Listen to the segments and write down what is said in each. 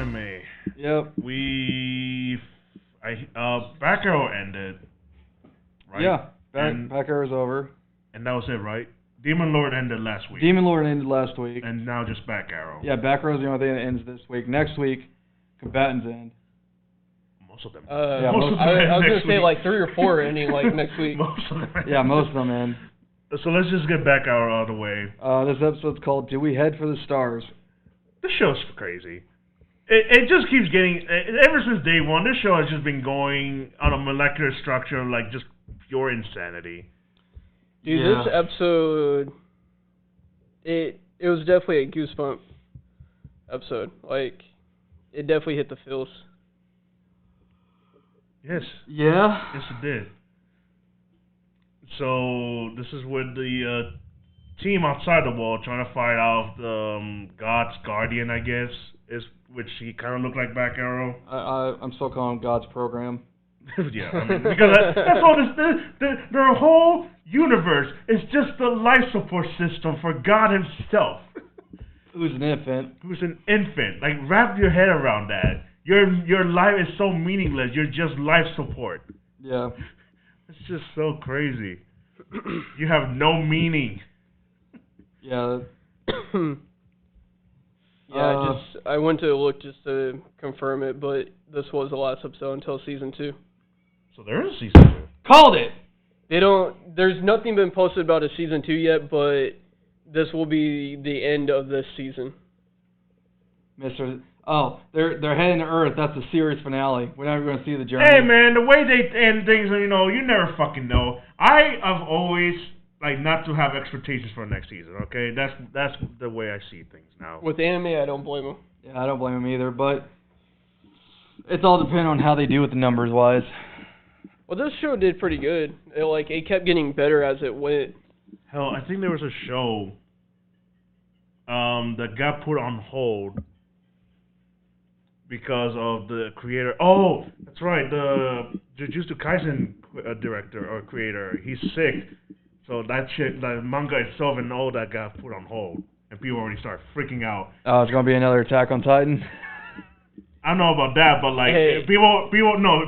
anime. Yep. Back Arrow ended. Right? Yeah. Back Arrow's over. And that was it, right? Demon Lord ended last week. Demon Lord ended last week. And now just Back Arrow. Yeah, Back Arrow's the only thing that ends this week. Next week, Combatants end. Most of them. Yeah, most of them I was going to say like 3 or 4 ending like next week. Most of them. Yeah, most of them end. So let's just get Back Arrow out of the way. This episode's called Do We Head for the Stars? This show's crazy. It just keeps getting... Ever since day one, this show has just been going on a molecular structure like just pure insanity. Dude, this episode... It was definitely a goosebump episode. Like, it definitely hit the feels. Yes. Yeah? Yes, it did. So, this is with the team outside the wall trying to fight off the God's Guardian, I guess, which he kind of looked like Back Arrow. I'm still calling him God's Program. Yeah, I mean, because that's all their whole universe is just the life support system for God himself. Who's an infant. Who's an infant. Like, wrap your head around that. Your life is so meaningless. You're just life support. Yeah. It's just so crazy. You have no meaning. Yeah. I went to look just to confirm it, but this was the last episode until season 2. So there is a season 2. Called it! There's nothing been posted about a season 2 yet, but this will be the end of this season. They're heading to Earth. That's the series finale. We're never going to see the journey. Hey, man, the way they end things, you never fucking know. I have always, not to have expectations for the next season, okay? That's the way I see things now. With anime, I don't blame them. Yeah, I don't blame them either, but it's all dependent on how they do with the numbers-wise. Well, this show did pretty good. It kept getting better as it went. Hell, I think there was a show that got put on hold because of the creator. Oh, that's right, the Jujutsu Kaisen director or creator. He's sick, so the manga itself and all that got put on hold, and people already start freaking out. Oh, it's gonna be another Attack on Titan. I don't know about that, but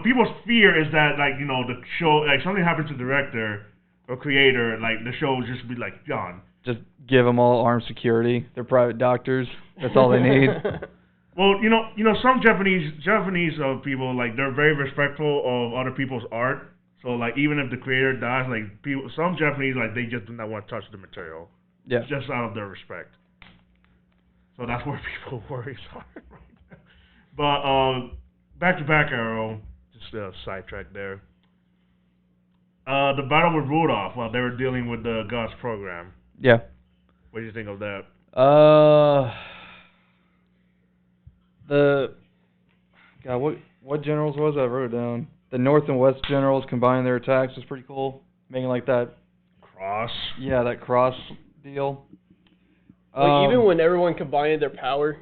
people's fear is that the show, something happens to the director or creator, the show will just be gone. Just give them all armed security. They're private doctors. That's all they need. Well, some Japanese people, they're very respectful of other people's art. So, even if the creator dies, some Japanese, they just do not want to touch the material. Yeah. Just out of their respect. So that's where people worries are right now. But, back to Back Arrow, just a sidetrack there. The battle with Rudolph while they were dealing with the God's program. Yeah. What do you think of that? What generals was that? I wrote it down. The North and West generals combining their attacks was pretty cool. Making that cross. Yeah, that cross deal. Even when everyone combined their power.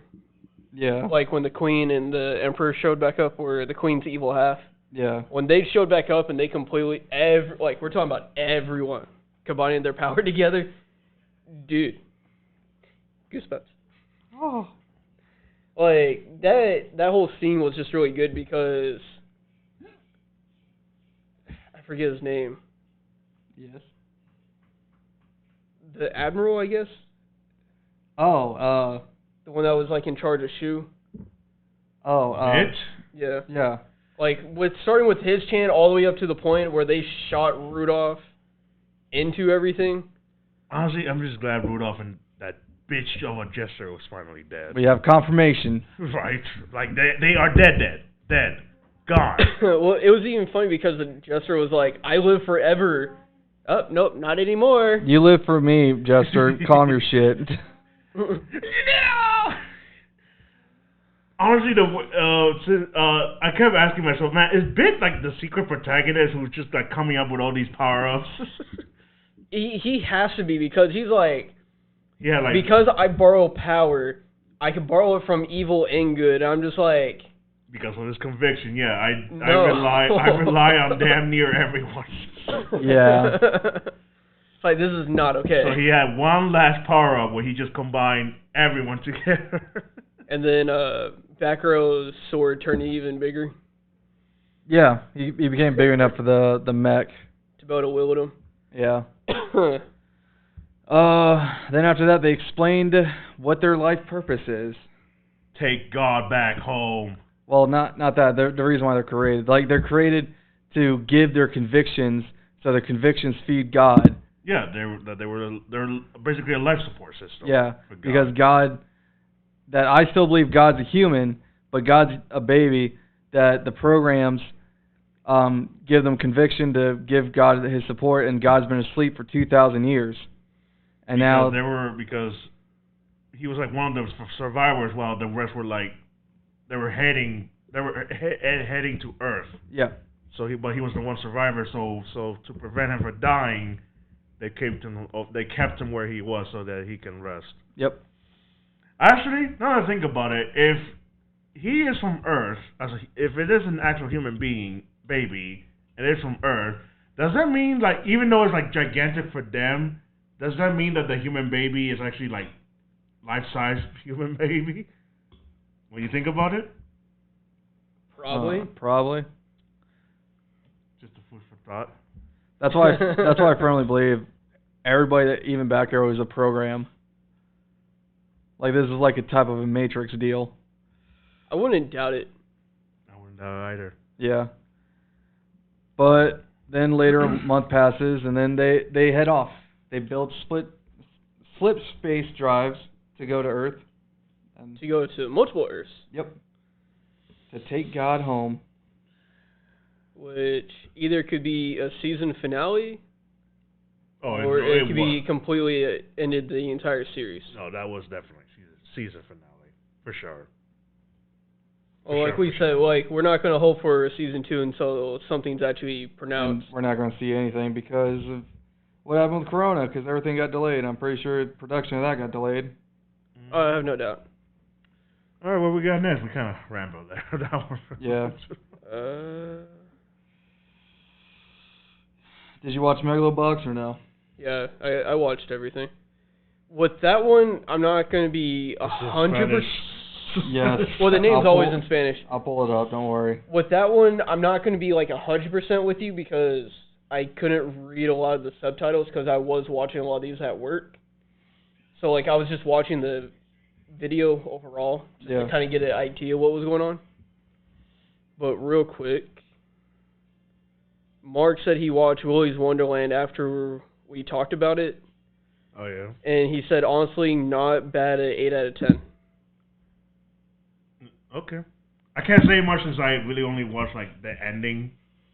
Yeah. When the Queen and the Emperor showed back up, or the Queen's evil half. Yeah. When they showed back up and they completely we're talking about everyone combining their power together. Dude. Goosebumps. Oh. That whole scene was just really good because I forget his name. Yes. The Admiral, I guess. Oh, the one that was in charge of Shu. It? Yeah. Yeah. Starting with his chant all the way up to the point where they shot Rudolph into everything. Honestly, I'm just glad Rudolph and that bitch of a Jester was finally dead. We have confirmation. Right. They are dead. Gone. Well, it was even funny because the Jester was like, I live forever. Oh, nope, not anymore. You live for me, Jester. Calm your shit. No! Honestly, I kept asking myself, man, is Bit the secret protagonist who's just coming up with all these power-ups? he has to be because he's because I borrow power, I can borrow it from evil and good. I'm just because of his conviction, yeah, I rely on damn near everyone. Yeah. It's this is not okay. So he had one last power-up where he just combined everyone together. And then Batgirl's sword turned even bigger Yeah, he became big enough for the mech. to be able to wield him. Yeah. Then after that, they explained what their life purpose is. Take God back home. Well, not that. The reason why they're created. Like, they're created to give their convictions, so their convictions feed God. Yeah, they're basically a life support system. Yeah, for God. because God, that I still believe God's a human, but God's a baby, that the programs give them conviction to give God his support, and God's been asleep for 2,000 years. And now because he was like one of the survivors, while the rest were like they were heading to Earth. Yeah. So he was the one survivor. So to prevent him from dying, they kept him where he was so that he can rest. Yep. Actually, now that I think about it, if he is from Earth, if it is an actual human being, baby, and it's from Earth, does that mean, like, even though it's like gigantic for them, does that mean that the human baby is actually like life-size human baby? When you think about it, Probably. Probably. just a food for thought. That's why I firmly believe everybody that even back there was a program. Like, this is like a type of a Matrix deal. I wouldn't doubt it. I wouldn't know either. Yeah. But then later a month passes, and then they head off. They build slip space drives to go to Earth. And To go to multiple Earths. Yep. To take God home. Which either could be a season finale, Oh, it could be completely ended the entire series. No, that was definitely season finale for sure. Well, like we said, like we're not going to hope for season 2 until something's actually pronounced. And we're not going to see anything because of what happened with Corona, because everything got delayed. I'm pretty sure production of that got delayed. I have no doubt. All right, what we got next? We kind of rambled there. That one. Yeah. Did you watch Megalobox or no? Yeah, I watched everything. With that one, I'm not going to be 100%. Yes. Well, the name's always in Spanish. I'll pull it up. Don't worry. With that one, I'm not going to be like 100% with you because I couldn't read a lot of the subtitles because I was watching a lot of these at work. So like I was just watching the video overall just to kind of get an idea of what was going on. But real quick, Mark said he watched Willy's Wonderland after we talked about it. Oh, yeah? And he said, honestly, not bad at 8 out of 10. Okay. I can't say much since I really only watched, like, the ending.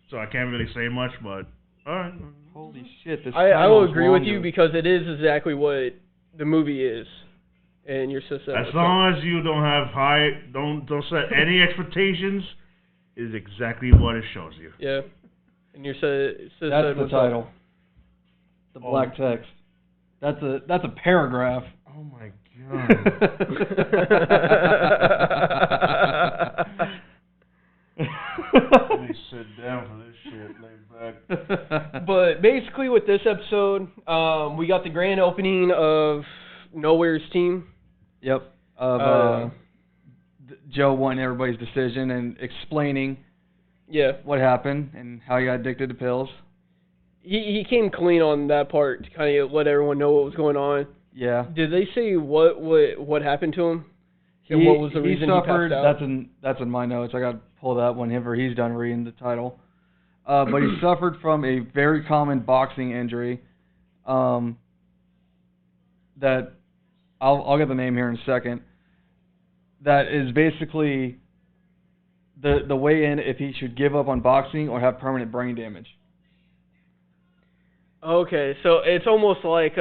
So I can't really say much, but alright. Holy shit, this I will agree with longer. you because it is exactly what the movie is. And your sister. As long as you don't have don't set any expectations, is exactly what it shows you. Yeah. And your sister That's the title. The black text. That's a paragraph. Oh my god. Let me sit down for this shit, lay back. But basically with this episode, we got the grand opening of Nowhere's team. Yep. Of Joe wanting everybody's decision and explaining what happened and how he got addicted to pills. He came clean on that part to kind of let everyone know what was going on. Yeah. Did they say what happened to him? And what was the reason he suffered? passed out? That's in my notes. I got to pull that one whenever he's done reading the title. But he suffered from a very common boxing injury. That I'll get the name here in a second. That is basically the way in if he should give up on boxing or have permanent brain damage. Okay, so it's almost like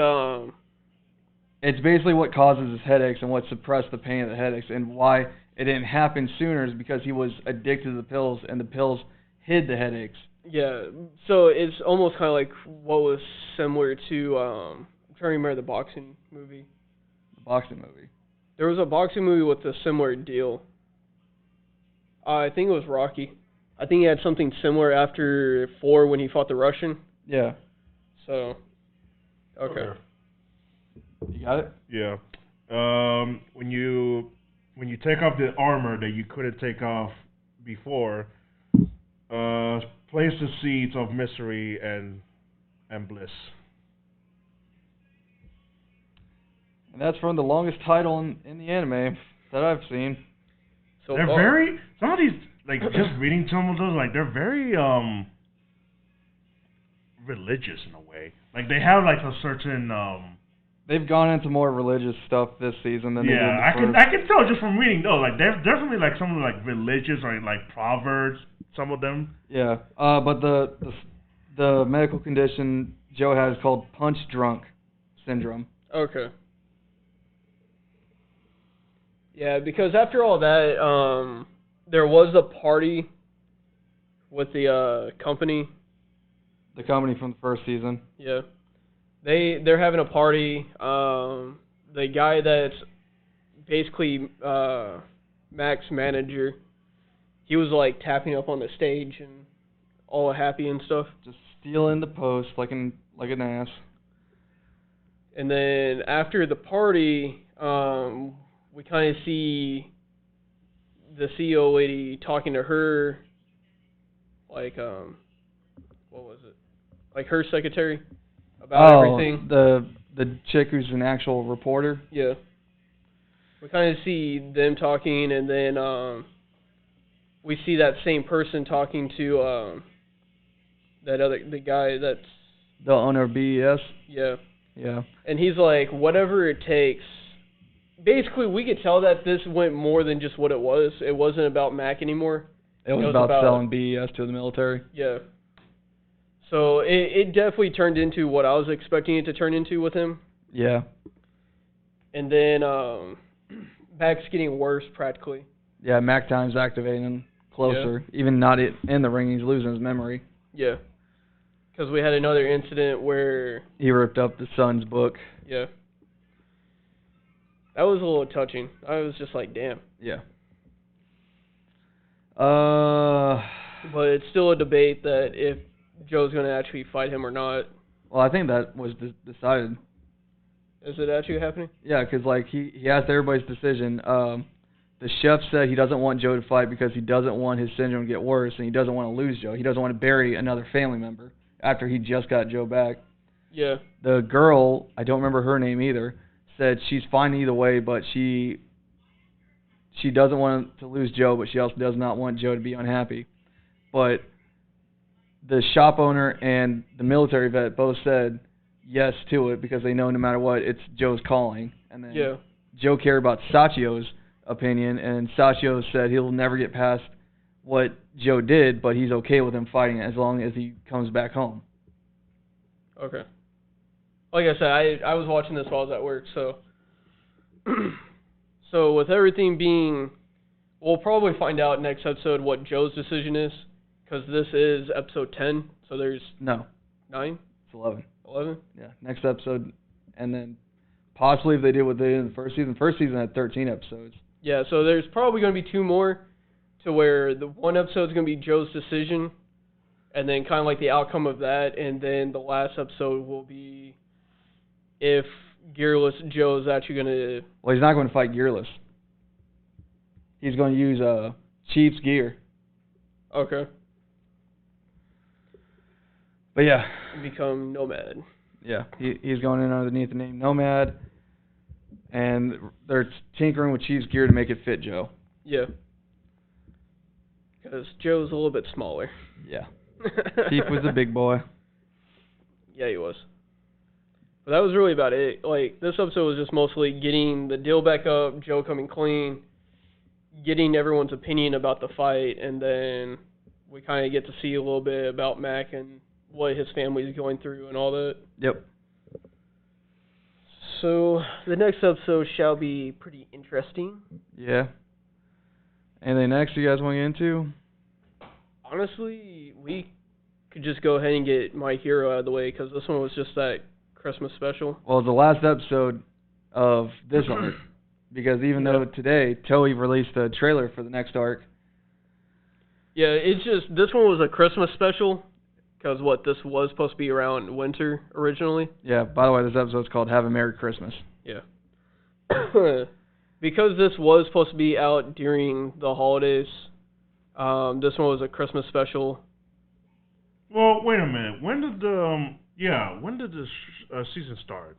It's basically what causes his headaches and what suppressed the pain of the headaches, and why it didn't happen sooner is because he was addicted to the pills, and the pills hid the headaches. Yeah, so it's almost kind of like what was similar to I'm trying to remember the boxing movie. The boxing movie. There was a boxing movie with a similar deal. I think it was Rocky. I think he had something similar after 4 when he fought the Russian. Yeah. So, okay. You got it? Yeah. When you when you take off the armor that you couldn't take off before, place the seeds of misery and bliss. And that's from the longest title in the anime that I've seen. So They're far. very, some of these, like, just reading some of those, like, they're very religious in a way. Like, they have like a certain They've gone into more religious stuff this season than they did yeah, the first. I can tell just from reading those. Like, there's definitely like some like religious or like proverbs. Some of them. Yeah, but the medical condition Joe has is called punch drunk syndrome. Okay. Yeah, because after all that, there was a party with the company. The company from the first season. Yeah. They're having a party. The guy that's basically Mac's manager, he was like tapping up on the stage and all happy and stuff. Just stealing the post like an ass. And then after the party, we kind of see the CEO lady talking to her, like, what was it? Like her secretary about everything. The chick who's an actual reporter. Yeah. We kind of see them talking, and then we see that same person talking to the guy that's The owner of BES. yeah. Yeah. And he's like, whatever it takes. Basically, we could tell that this went more than just what it was. It wasn't about Mac anymore. It was about selling BES to the military. Yeah. So it definitely turned into what I was expecting it to turn into with him. Yeah. And then Mac's getting worse practically. Yeah, Mac time's activating closer. Yeah. Even not in the ring, he's losing his memory. Yeah. Because we had another incident where he ripped up the son's book. Yeah. That was a little touching. I was just like, damn. Yeah. But it's still a debate that if Joe's going to actually fight him or not. Well, I think that was decided. Is it actually happening? Yeah, because like he asked everybody's decision. The chef said he doesn't want Joe to fight because he doesn't want his syndrome to get worse, and he doesn't want to lose Joe. He doesn't want to bury another family member after he just got Joe back. Yeah. The girl, I don't remember her name either, said she's fine either way, but she doesn't want to lose Joe, but she also does not want Joe to be unhappy. But the shop owner and the military vet both said yes to it because they know no matter what, it's Joe's calling. And then yeah. Joe cared about Sachio's opinion, and Sachio said he'll never get past what Joe did, but he's okay with him fighting as long as he comes back home. Okay. Like I said, I was watching this while I was at work, so so with everything being, we'll probably find out next episode what Joe's decision is, because this is episode 10, so there's... No. 9? It's 11. 11? Yeah, next episode, and then possibly if they did what they did in the first season. First season had 13 episodes. Yeah, so there's probably going to be 2 more, to where the one episode is going to be Joe's decision, and then kind of like the outcome of that, and then the last episode will be if Gearless Joe is actually going to... Well, he's not going to fight Gearless. He's going to use Chief's gear. Okay. But yeah. Become Nomad. Yeah, he's going in underneath the name Nomad, and they're tinkering with Chief's gear to make it fit Joe. Yeah. Because Joe's a little bit smaller. Yeah. Chief was a big boy. Yeah, he was. But that was really about it. Like, this episode was just mostly getting the deal back up, Joe coming clean, getting everyone's opinion about the fight, and then we kind of get to see a little bit about Mac and what his family's going through and all that. Yep. So, the next episode shall be pretty interesting. Yeah. Anything next you guys want to get into? Honestly, we could just go ahead and get My Hero out of the way, because this one was just that Christmas special. Well, it's the last episode of this arc, because even though today Toei released a trailer for the next arc. Yeah, it's just, this one was a Christmas special, because this was supposed to be around winter originally. Yeah, by the way, this episode's called Have a Merry Christmas. Yeah. Because this was supposed to be out during the holidays, this one was a Christmas special. Well, wait a minute. When did the season start?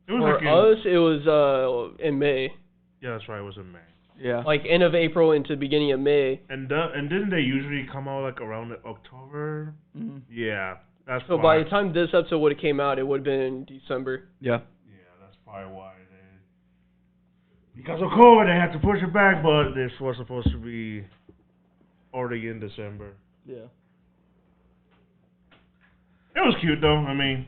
It was For us, it was in May. Yeah, that's right. It was in May. Yeah. Like end of April into beginning of May. And didn't they usually come out like around October? Mm-hmm. Yeah, that's So by the time this episode would have came out, it would have been in December. Yeah. Yeah, that's probably why because of COVID they had to push it back, but this was supposed to be already in December. Yeah. It was cute though. I mean,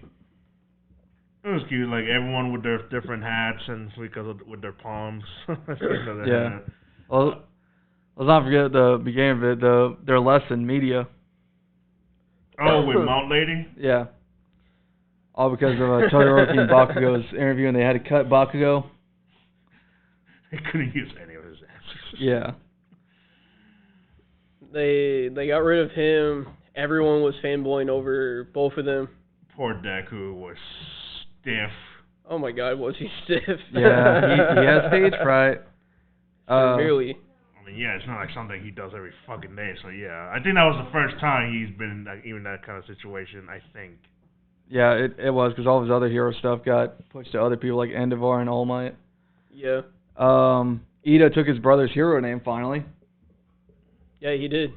it was cute. Like everyone with their different hats and with their palms. Yeah. Well, let's not forget the beginning of it. Their lesson, media. Oh, with Mount Lady. Yeah. All because of Todoroki and Bakugo's interview, and they had to cut Bakugo. They couldn't use any of his answers. Yeah. They got rid of him. Everyone was fanboying over both of them. Poor Deku was stiff. Oh my God, was he stiff? Yeah, he has stage fright. Severely. I mean, yeah, it's not like something he does every fucking day. So yeah, I think that was the first time he's been in like, even that kind of situation. I think. Yeah, it was because all of his other hero stuff got pushed to other people like Endeavor and All Might. Yeah. Ida took his brother's hero name finally. Yeah, he did.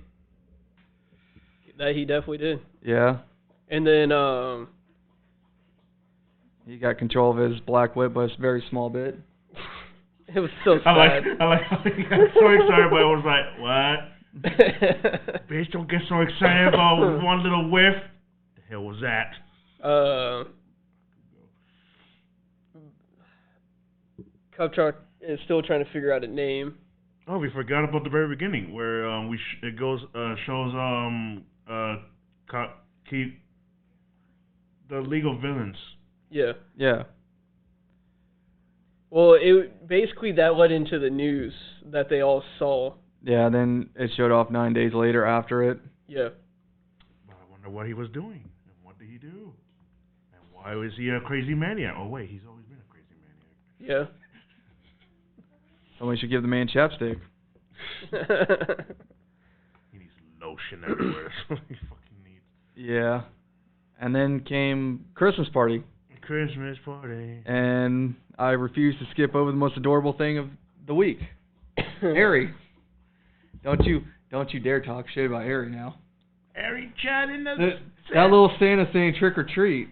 That he definitely did. Yeah. And then he got control of his black whip, but it's a very small bit. it was so sad. I like how he got so excited, but it was like, what? Bitch, don't get so excited about one little whiff. The hell was that? Cupchuck is still trying to figure out a name. Oh, we forgot about the very beginning where it shows keep the League of Villains. Yeah. Yeah. Well, it basically that led into the news that they all saw. Yeah, then it showed off 9 days later after it. Yeah. But I wonder what he was doing and what did he do and why was he a crazy maniac? Oh wait, he's always been a crazy maniac. Yeah. Somebody should give the man chapstick. He needs lotion everywhere. That's what he fucking needs. Yeah. And then came Christmas party. Christmas party. And I refuse to skip over the most adorable thing of the week. Harry. Don't you dare talk shit about Harry now. Harry chat in That little Santa saying trick or treat.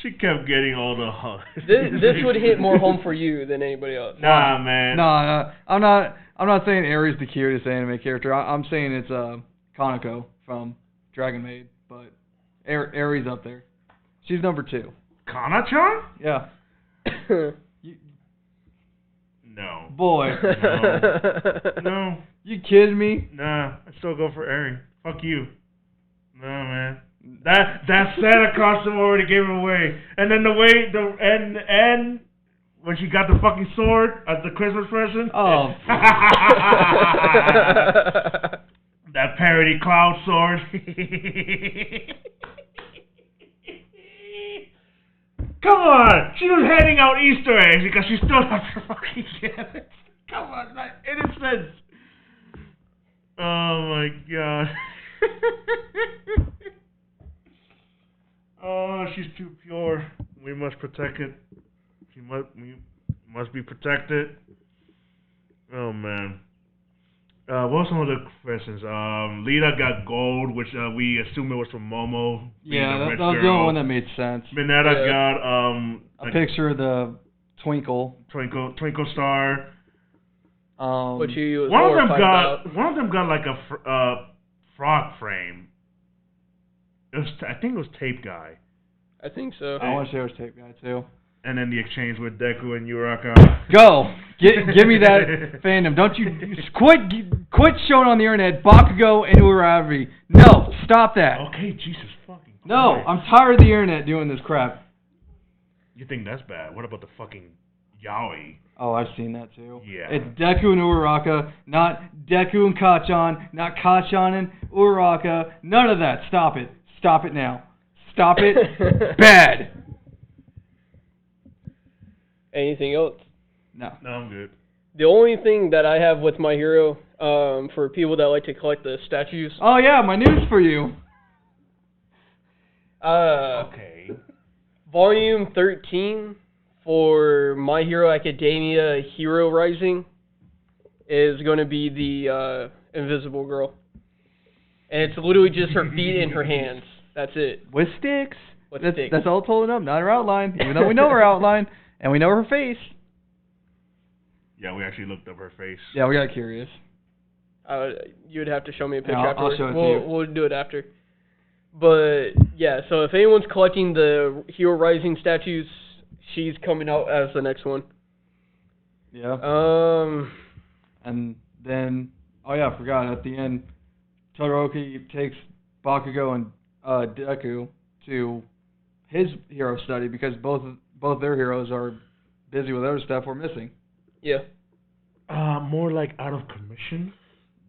She kept getting all the hugs. This would hit more home for you than anybody else. Nah, man. No, I'm not saying Aries the cutest anime character. I'm saying it's Kaneko from Dragon Maid, but Aries up there. She's number 2. Kana-chan? Yeah. No. Boy. No. You kidding me? Nah, I still go for Eri. Fuck you. No, man. That Santa costume already gave it away. And then and when she got the fucking sword as the Christmas present. Oh. That parody cloud sword. Come on! She was handing out Easter eggs because she still has to fucking get it. Come on, that innocence. Oh my god. Oh, she's too pure. We must protect it. We must be protected. Oh man. What were some of the questions? Lita got gold, which we assume it was from Momo. Yeah, that was the only one that made sense. Mineta got a picture of the Twinkle Star. Which he was one of about. them got like a frog frame. I think it was Tape Guy. I think so. I want to say it was Tape Guy too. And then the exchange with Deku and Uraka. Go! Give me that fandom. Don't you quit showing on the internet Bakugo and Uravi. No, stop that. Okay, Jesus fucking Christ. No, I'm tired of the internet doing this crap. You think that's bad? What about the fucking yaoi? Oh, I've seen that too. Yeah. It's Deku and Uraraka, not Deku and Kachan, not Kachan and Uraraka. None of that. Stop it. Stop it now. Stop it. Bad. Anything else? No. No, I'm good. The only thing that I have with my hero, for people that like to collect the statues, Oh yeah, my news for you. Okay. Volume 13 for My Hero Academia Hero Rising is going to be the Invisible Girl. And it's literally just her feet and her hands. That's it. With sticks. With That's, sticks. that's all told up, not her outline. Even though we know her outline and we know her face. Yeah, we actually looked up her face. Yeah, we got curious. You would have to show me a picture I'll afterwards. show it to you. We'll do it after. But yeah, so if anyone's collecting the Hero Rising statues, she's coming out as the next one. Yeah. And then, oh yeah, I forgot. At the end, Todoroki takes Bakugo and Deku to his hero study because both their heroes are busy with other stuff we're missing. Yeah. More like out of commission.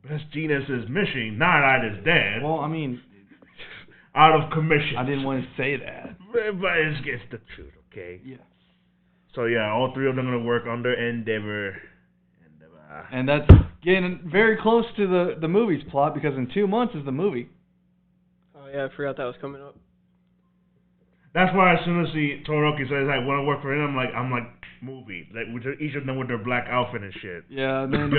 Best Genius is missing, not I is dead. Well, I mean, Out of commission. I didn't want to say that. But it's the truth, okay? Yeah. So yeah, all three of them are gonna work under Endeavor. And that's getting very close to the movie's plot because in 2 months is the movie. Oh yeah, I forgot that was coming up. That's why as soon as Todoroki says I want to work for him, I'm like movie. Like each of them with their black outfit and shit. Yeah. And then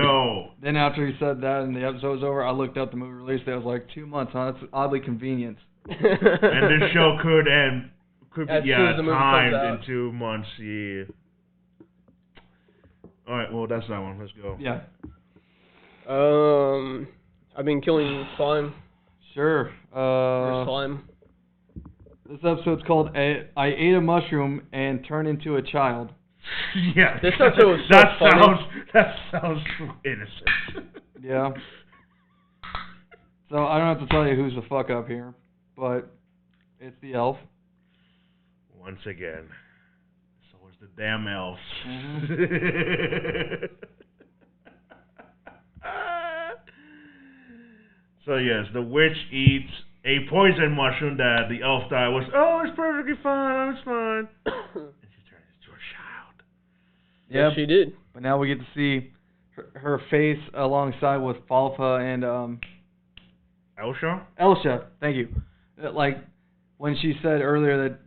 Then after he said that and the episode was over, I looked up the movie release date. I was like 2 months, huh? That's oddly convenient. And this show could As be soon as the movie comes timed out. in 2 months. Yeah. All right, well that's that one. Let's go. Yeah. I've been killing slime. Sure. Or slime. This episode's called I Ate a Mushroom and Turned into a Child. Yeah. This episode was so funny. That sounds so innocent. Yeah. So I don't have to tell you who's the fuck up here, but it's the elf. Once again. So it's the damn elves. So yes, the witch eats a poison mushroom that the elf thought was, it's perfectly fine, it's fine. And she turns into a child. Yes, she did. But now we get to see her face alongside with Falfa and Elsha. Thank you. Like when she said earlier that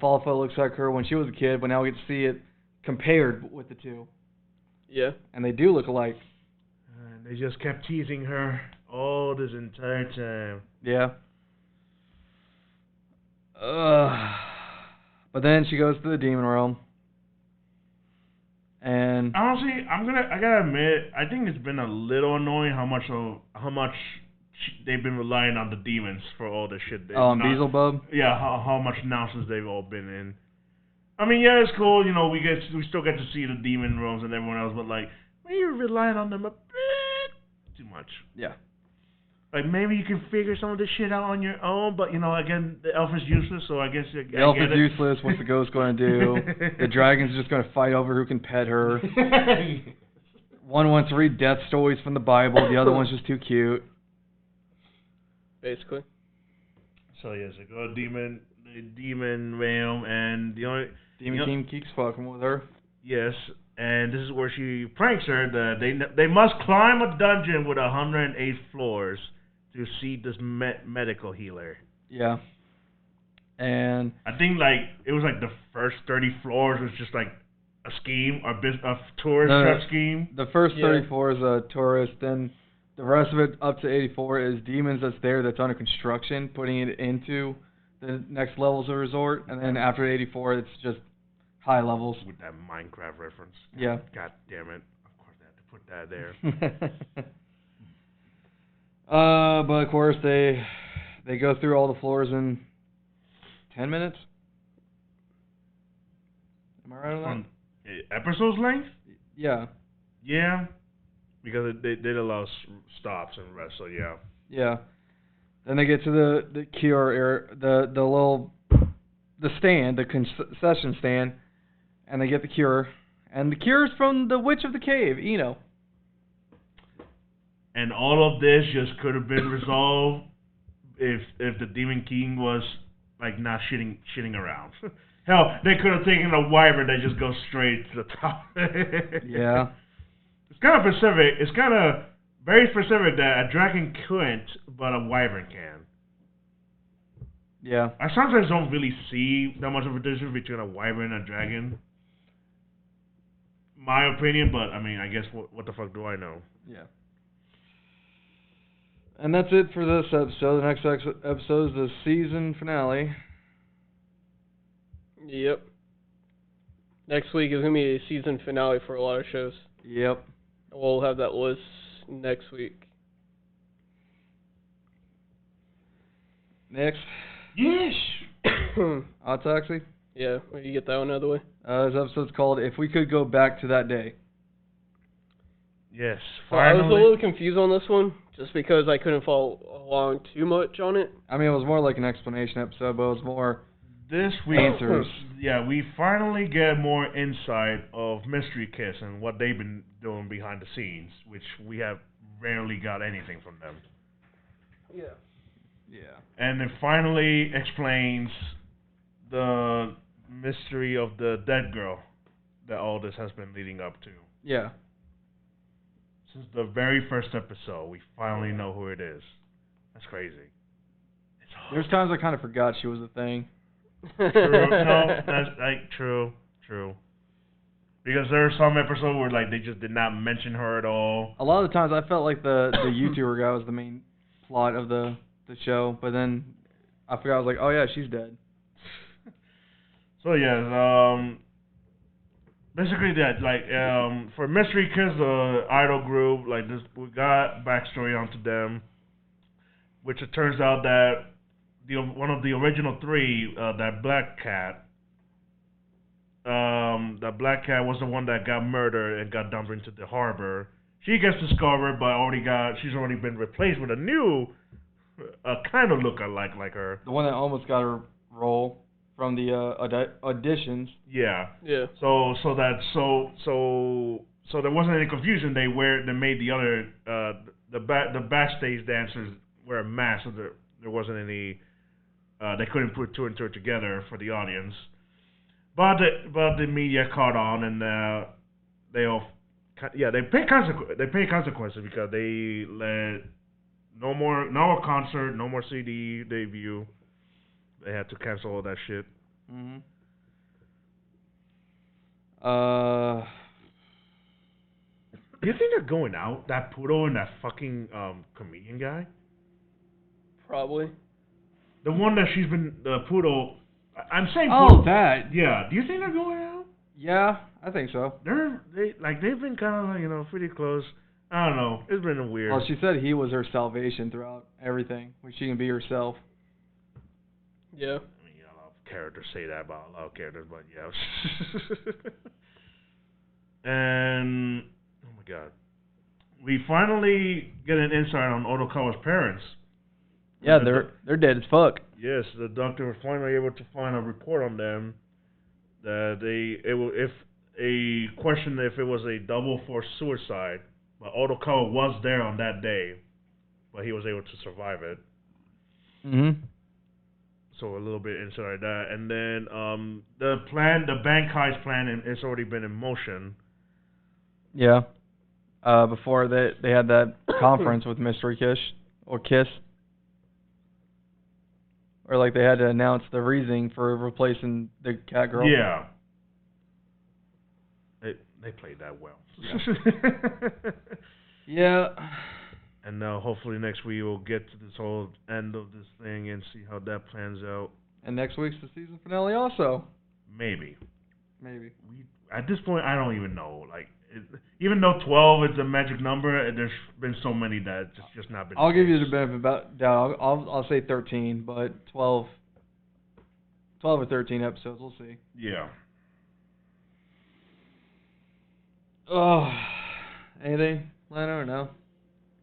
Falfa looks like her when she was a kid, but now we get to see it compared with the two. Yeah. And they do look alike. And they just kept teasing her all this entire time. Yeah. But then she goes to the demon realm. And honestly, I gotta admit, I think it's been a little annoying how much they've been relying on the demons for all the shit. Beelzebub? Yeah, how much nonsense they've all been in. I mean, yeah, it's cool. You know, we still get to see the demon realms and everyone else, but like, we're relying on them a bit too much. Yeah. Like, maybe you can figure some of this shit out on your own, but, you know, again, the elf is useless, so I guess... The elf is useless. What's the ghost going to do? The dragon's just going to fight over who can pet her. One wants to read death stories from the Bible. The other one's just too cute. Basically. So, yes, they go to the demon realm, and the only... Demon King keeps fucking with her. Yes, and this is where she pranks her that they must climb a dungeon with 108 floors to see this medical healer. Yeah. And I think it was the first 30 floors was just like a scheme, a tourist trap scheme. The first 34 is a tourist, then the rest of it up to 84 is demons that's there that's under construction, putting it into the next levels of resort, and then after 84 it's just high levels. With that Minecraft reference. Yeah. God damn it. Of course they had to put that there. But of course they go through all the floors in 10 minutes. Am I right on that? Episode's length? Yeah. Yeah. Because they did allow stops and rest, so yeah. Yeah. Then they get to the cure area, the stand, the concession stand, and they get the cure. And the cure is from the Witch of the Cave, Ino. And all of this just could have been resolved if the Demon King was not shitting around. Hell, they could have taken a wyvern that just goes straight to the top. Yeah. It's kind of specific. It's kind of very specific that a dragon couldn't, but a wyvern can. Yeah. I sometimes don't really see that much of a difference between a wyvern and a dragon. My opinion, but I mean, I guess what the fuck do I know? Yeah. And that's it for this episode. The next episode is the season finale. Yep. Next week is going to be a season finale for a lot of shows. Yep. We'll have that list next week. Next. Yes! Hot Taxi. Yeah, will you get that one out of the way? This episode's called If We Could Go Back to That Day. Yes, So I finally. was a little confused on this one, just because I couldn't follow along too much on it. I mean, it was more like an explanation episode, but it was more This week, answers. yeah, we finally get more insight of Mystery Kiss and what they've been doing behind the scenes, which we have rarely got anything from them. Yeah. Yeah. And it finally explains the mystery of the dead girl that all this has been leading up to. Yeah. Since the very first episode, we finally know who it is. That's crazy. There's times I kind of forgot she was a thing. True. No, that's like true. Because there are some episodes where like they just did not mention her at all. A lot of the times I felt like the YouTuber guy was the main plot of the show, but then I forgot. I was like, oh yeah, she's dead. So yes, basically that like for Mystery Kiss, the idol group, like this, we got backstory onto them, which it turns out that one of the original three, that black cat was the one that got murdered and got dumped into the harbor. She gets discovered, but she's already been replaced with a new, kind of look-alike like her. The one that almost got her role from the auditions. Yeah. Yeah. So there wasn't any confusion. They made the other the backstage dancers wear a mask, so there wasn't any. They couldn't put two and two together for the audience. But the media caught on, and they pay consequences because they let no more concert, no more CD debut. They had to cancel all that shit. Mhm. Do you think they're going out? That Pudo and that fucking comedian guy? Probably. The one that she's been, the Pudo. I'm saying Oh, Pudo. that. Yeah. Do you think they're going out? Yeah, I think so. They've been kind of pretty close. I don't know. It's been weird. Well, she said he was her salvation throughout everything, when she can be herself. Yeah. I mean, a lot of characters say that about a lot of characters, but yeah. And oh my god, we finally get an insight on Odokawa's parents. Yeah, they're dead as fuck. Yes, the doctor was finally able to find a report on them that if it was a double forced suicide, but Odokawa was there on that day, but he was able to survive it. Mhm. So a little bit inside that, and then the bank heist plan, it's already been in motion. Yeah. Before they had that conference with Mystery Kiss, or like they had to announce the reasoning for replacing the cat girl. Yeah. They played that well. Yeah. And now hopefully next week we'll get to this whole end of this thing and see how that plans out. And next week's the season finale also. Maybe. At this point, I don't even know. Like, even though 12 is the magic number, there's been so many that it's just not been. I'll give you the benefit of doubt. I'll say 13, but 12 or 13 episodes. We'll see. Yeah. Oh, anything, Lano, or no?